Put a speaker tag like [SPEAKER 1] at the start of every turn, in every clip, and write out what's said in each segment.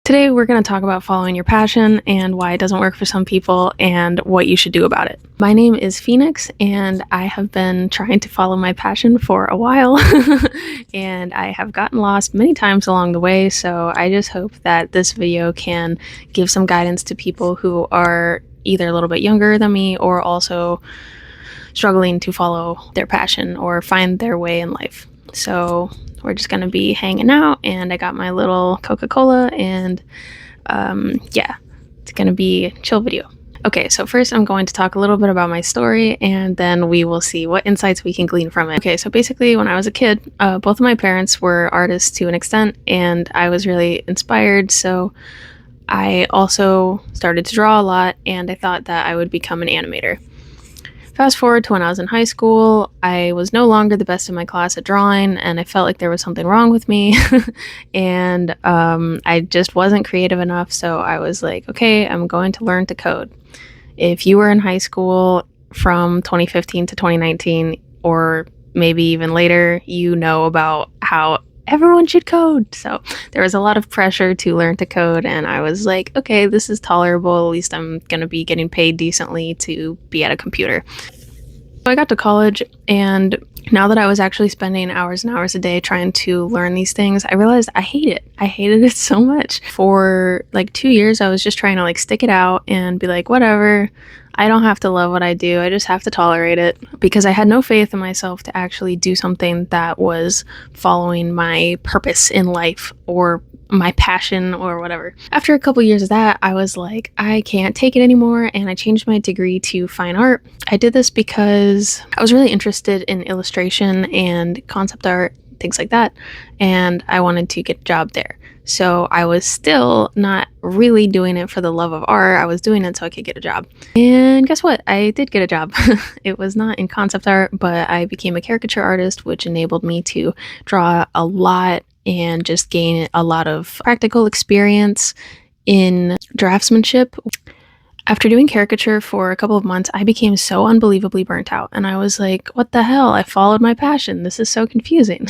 [SPEAKER 1] Today, we're going to talk about following your passion and why it doesn't work for some people and what you should do about it. My name is Phoenix, and I have been trying to follow my passion for a while, and I have gotten lost many times along the way. So I just hope that this video can give some guidance to people who are either a little bit younger than me or also struggling to follow their passion or find their way in life. So we're just going to be hanging out, and I got my little Coca-Cola, and yeah, it's going to be a chill video. Okay, so first I'm going to talk a little bit about my story, and then we will see what insights we can glean from it. Okay, so basically when I was a kid, both of my parents were artists to an extent, and I was really inspired, so I also started to draw a lot, and I thought that I would become an animator. Fast forward to when I was in high school, I was no longer the best in my class at drawing, and I felt like there was something wrong with me, and I just wasn't creative enough, so I was like, okay, I'm going to learn to code. If you were in high school from 2015 to 2019, or maybe even later, you know about how everyone should code. So there was a lot of pressure to learn to code, and I was like, okay, this is tolerable. At least I'm going to be getting paid decently to be at a computer. So I got to college, and now that I was actually spending hours and hours a day trying to learn these things, I realized I hate it. I hated it so much. For like 2 years, I was just trying to like stick it out and be like, whatever. I don't have to love what I do. I just have to tolerate it, because I had no faith in myself to actually do something that was following my purpose in life or my passion or whatever. After a couple years of that, I was like, I can't take it anymore, and I changed my degree to fine art. I did this because I was really interested in illustration and concept art, things like that, and I wanted to get a job there. So I was still not really doing it for the love of art. I was doing it so I could get a job. And guess what? I did get a job. It was not in concept art, but I became a caricature artist, which enabled me to draw a lot and just gain a lot of practical experience in draftsmanship. After doing caricature for a couple of months, I became so unbelievably burnt out. And I was like, what the hell? I followed my passion. This is so confusing.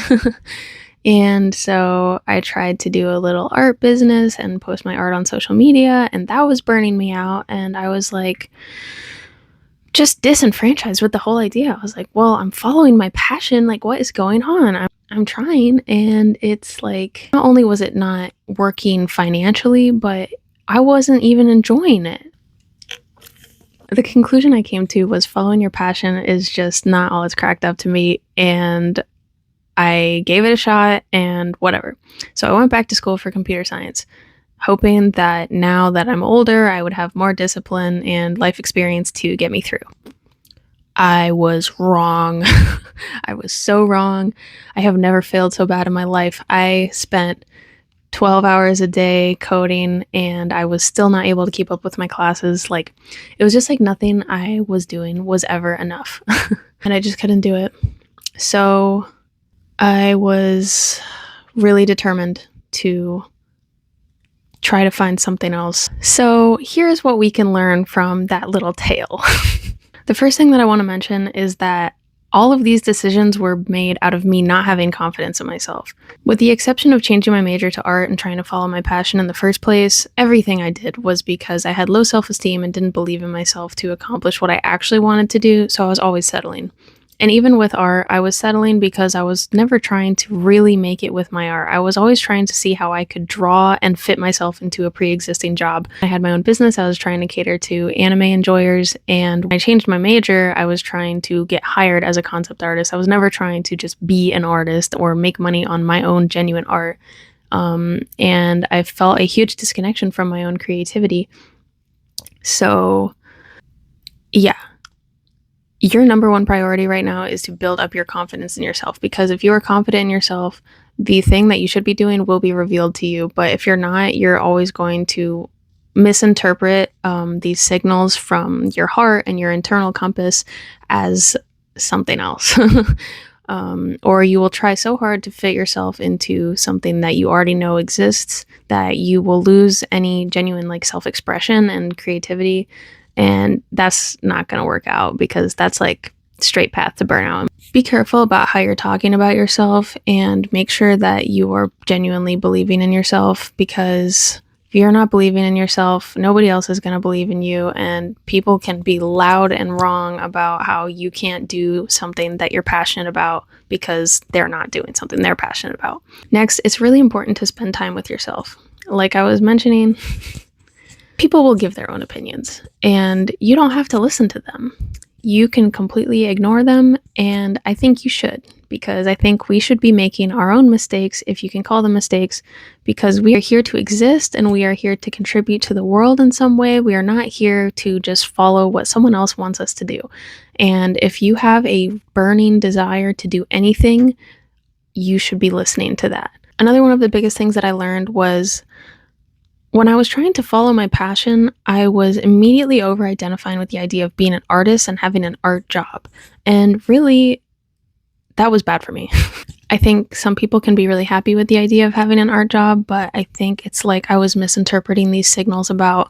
[SPEAKER 1] And so I tried to do a little art business and post my art on social media, and that was burning me out. And I was like, just disenfranchised with the whole idea. I was like, well, I'm following my passion. Like, what is going on? I'm trying. And it's like, not only was it not working financially, but I wasn't even enjoying it. The conclusion I came to was following your passion is just not all it's cracked up to be. And I gave it a shot and whatever. So I went back to school for computer science, hoping that now that I'm older, I would have more discipline and life experience to get me through. I was wrong. I was so wrong. I have never failed so bad in my life. I spent 12 hours a day coding, and I was still not able to keep up with my classes. Like, it was just like nothing I was doing was ever enough. And I just couldn't do it. So I was really determined to try to find something else. So here's what we can learn from that little tale. The first thing that I want to mention is that all of these decisions were made out of me not having confidence in myself. With the exception of changing my major to art and trying to follow my passion in the first place, everything I did was because I had low self-esteem and didn't believe in myself to accomplish what I actually wanted to do, so I was always settling. And even with art, I was settling because I was never trying to really make it with my art. I was always trying to see how I could draw and fit myself into a pre-existing job. I had my own business. I was trying to cater to anime enjoyers. And when I changed my major, I was trying to get hired as a concept artist. I was never trying to just be an artist or make money on my own genuine art. And I felt a huge disconnection from my own creativity. So, yeah. Your number one priority right now is to build up your confidence in yourself, because if you are confident in yourself, the thing that you should be doing will be revealed to you. But if you're not, you're always going to misinterpret these signals from your heart and your internal compass as something else. Or you will try so hard to fit yourself into something that you already know exists that you will lose any genuine like self-expression and creativity. And that's not going to work out, because that's like straight path to burnout. Be careful about how you're talking about yourself, and make sure that you are genuinely believing in yourself, because If you're not believing in yourself, nobody else is going to believe in you, and people can be loud and wrong about how you can't do something that you're passionate about because they're not doing something they're passionate about. Next, it's really important to spend time with yourself. Like I was mentioning, people will give their own opinions, and you don't have to listen to them. You can completely ignore them, and I think you should, because I think we should be making our own mistakes, if you can call them mistakes, because we are here to exist and we are here to contribute to the world in some way. We are not here to just follow what someone else wants us to do. And if you have a burning desire to do anything, you should be listening to that. Another one of the biggest things that I learned was when I was trying to follow my passion, I was immediately over-identifying with the idea of being an artist and having an art job. And really, that was bad for me. I think some people can be really happy with the idea of having an art job, but I think it's like I was misinterpreting these signals about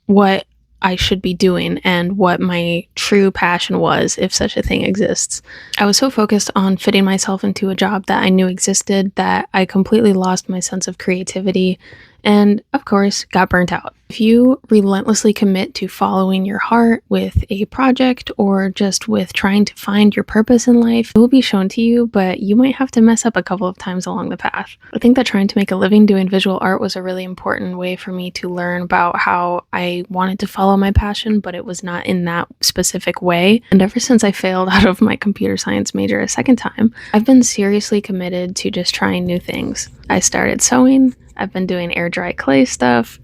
[SPEAKER 1] what I should be doing and what my true passion was, if such a thing exists. I was so focused on fitting myself into a job that I knew existed that I completely lost my sense of creativity and, of course, got burnt out. If you relentlessly commit to following your heart with a project or just with trying to find your purpose in life, it will be shown to you, but you might have to mess up a couple of times along the path. I think that trying to make a living doing visual art was a really important way for me to learn about how I wanted to follow my passion, but it was not in that specific way. And ever since I failed out of my computer science major a second time, I've been seriously committed to just trying new things. I started sewing, I've been doing air dry clay stuff,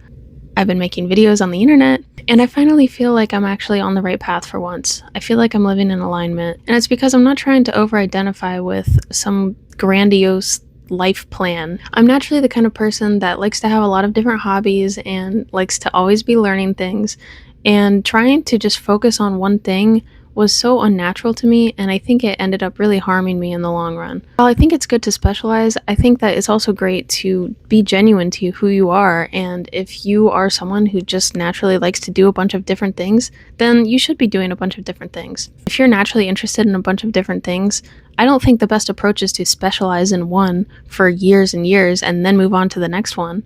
[SPEAKER 1] I've been making videos on the internet, and I finally feel like I'm actually on the right path for once. I feel like I'm living in alignment, and it's because I'm not trying to over-identify with some grandiose life plan. I'm naturally the kind of person that likes to have a lot of different hobbies and likes to always be learning things, and trying to just focus on one thing was so unnatural to me, and I think it ended up really harming me in the long run. While I think it's good to specialize, I think that it's also great to be genuine to who you are, and if you are someone who just naturally likes to do a bunch of different things, then you should be doing a bunch of different things. If you're naturally interested in a bunch of different things, I don't think the best approach is to specialize in one for years and years and then move on to the next one.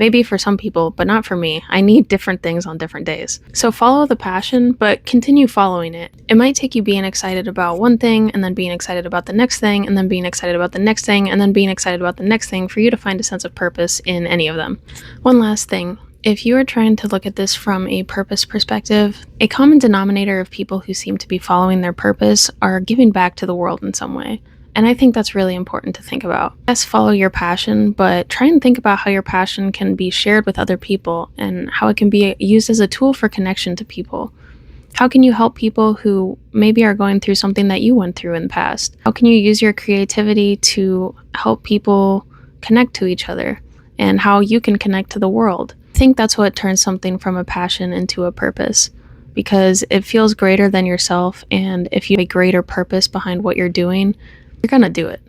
[SPEAKER 1] Maybe for some people, but not for me. I need different things on different days. So follow the passion, but continue following it. It might take you being excited about one thing, and then being excited about the next thing, and then being excited about the next thing, and then being excited about the next thing for you to find a sense of purpose in any of them. One last thing. If you are trying to look at this from a purpose perspective, a common denominator of people who seem to be following their purpose are giving back to the world in some way. And I think that's really important to think about. Yes, follow your passion, but try and think about how your passion can be shared with other people and how it can be used as a tool for connection to people. How can you help people who maybe are going through something that you went through in the past? How can you use your creativity to help people connect to each other and how you can connect to the world? I think that's what turns something from a passion into a purpose, because it feels greater than yourself, and if you have a greater purpose behind what you're doing, you're gonna do it.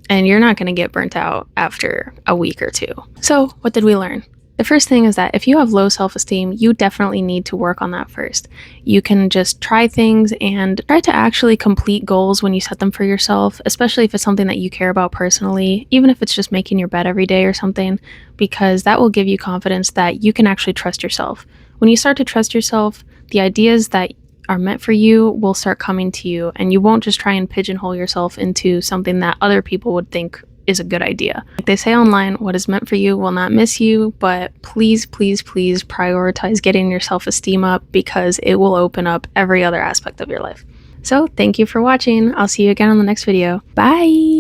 [SPEAKER 1] And you're not gonna get burnt out after a week or two. So, what did we learn? The first thing is that if you have low self-esteem, you definitely need to work on that first. You can just try things and try to actually complete goals when you set them for yourself, especially if it's something that you care about personally, even if it's just making your bed every day or something, because that will give you confidence that you can actually trust yourself. When you start to trust yourself, the ideas that are meant for you will start coming to you, and you won't just try and pigeonhole yourself into something that other people would think is a good idea. Like they say online, what is meant for you will not miss you, but please, please, please prioritize getting your self-esteem up, because it will open up every other aspect of your life. So thank you for watching. I'll see you again on the next video. Bye!